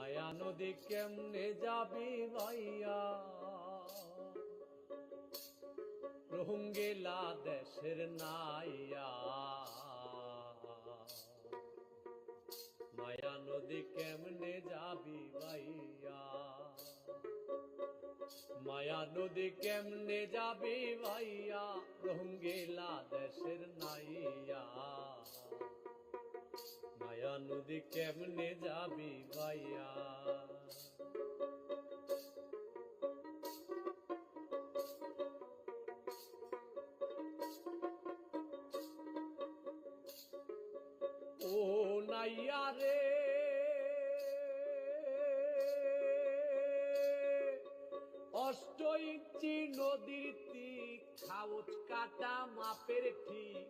মায়া নদী কেমনে যাবি ভাইয়া, রোহিঙ্গা দেশের নাইয়া। মায়া নদী কেমনে যাবি ভাইয়া, মায়া নদী কেমনে যাবি ভাইয়া, রোহিঙ্গা দেশের নাইয়া। মায়া নদী কেমনে যাবি ভাইয়া। ও নাইয়া রে অষ্ট ইঞ্চি নদীর তীর, খাউচ কাটা মাপের ঠিক,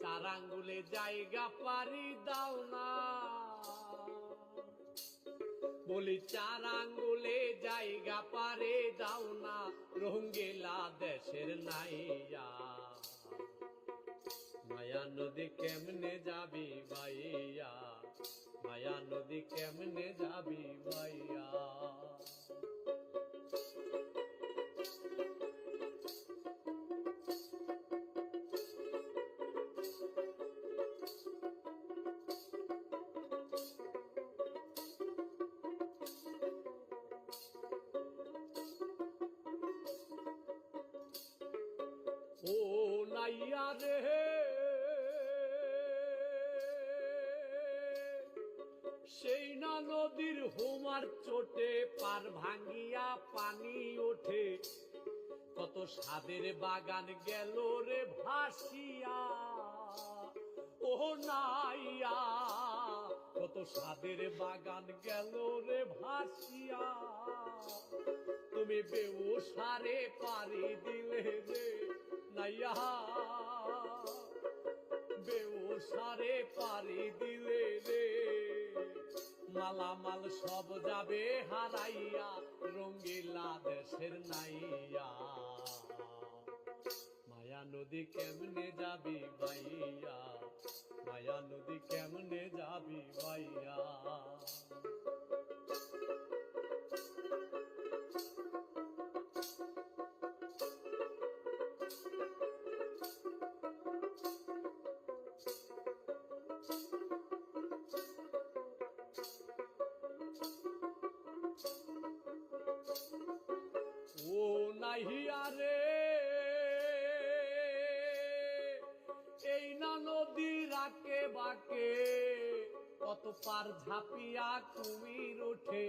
4 আঙ্গুলে জায়গা পারি দাও না। বলি 4 আঙ্গুলে জায়গা পারে দাও না, রোহিঙ্গা দেশের নাইয়া। মায়া নদী কেমনে যাবি ভাইয়া, মায়া নদী কেমনে যাবি ভাইয়া। ও নাইয়া রে সেই না নদীর হোমার চোটে, পার ভাঙ্গিয়া পানি ওঠে, কত সাদের বাগান গেল রে ভাসিয়া। ও নাইয়া কত সাদের বাগান গেল রে ভাসিয়া। তুমি বেউসারে পারি দিলে রে নাইয়া, বেউসারে পারি দিলে রে। মালামাল সব যাবে হারাইয়া, রোহিঙ্গা দেশের নাইয়া। মায়া নদী কেমনে যাবি ভাইয়া, মায়া নদী কেমনে যাবি ভাইয়া। ও নাহিয়া রে এই না নদী রাকে বাকে, কত পার ঝাঁপিয়া কুমির ওঠে,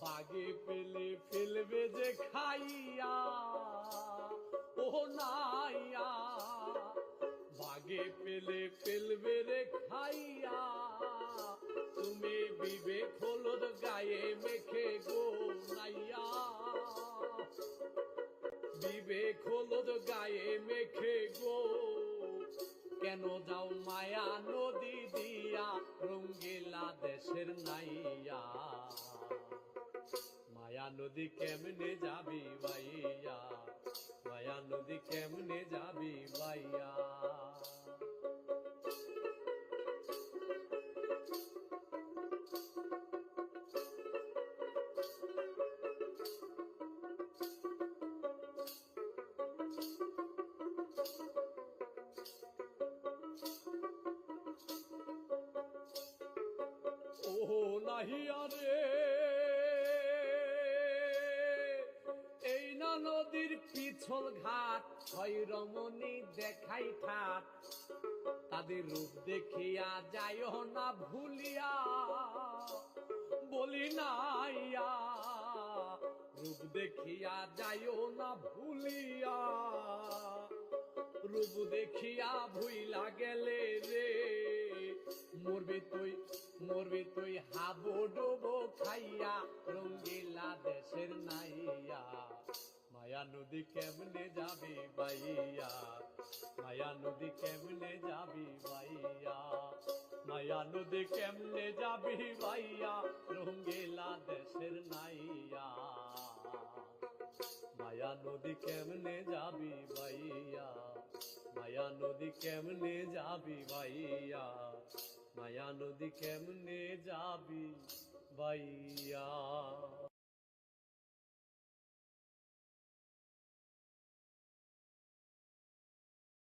বাগে পেলে ফেলবে যে খাইয়া। ও নাইয়া বাগে পেলে ফেলবে রে খাইয়া। তুমি বিবেক হলুদ গায়ে মেখে গো নাইয়া, বিবেক হলুদ গায়ে মেখে গো, কেন যাও মায়া নদী দিয়া, রোহিঙ্গা দেশের নাইয়া। মায়া নদী কেমনে যাবি ভাইয়া, মায়া নদী কেমনে যাবি ভাইয়া। ও নাহিয়া রে এই না নদীর পিছল ঘাট, হয় রমণী দেখাই ঠাট, তাদের রূপ দেখিয়া যাইও না ভুলিয়া। বলি নাইয়া রূপ দেখিয়া যাইও না ভুলিয়া। রূপ দেখিয়া ভুইলা গেলে রে, মরবি তুই হাবো ডোবো খাইয়া, রোহিঙ্গা দেশের নাইয়া। মায়া নদী কেমনে যাবি ভাইয়া, মায়া নদী কেমনে যাবি ভাইয়া, মায়া নদী কেমনে যাবি ভাইয়া, রোহিঙ্গা দেশের নাইয়া। মায়া নদী কেমনে যাবি ভাইয়া, মায়া নদী কেমনে যাবি ভাইয়া, মায়া নদী কেমনে যাবি বাইয়া।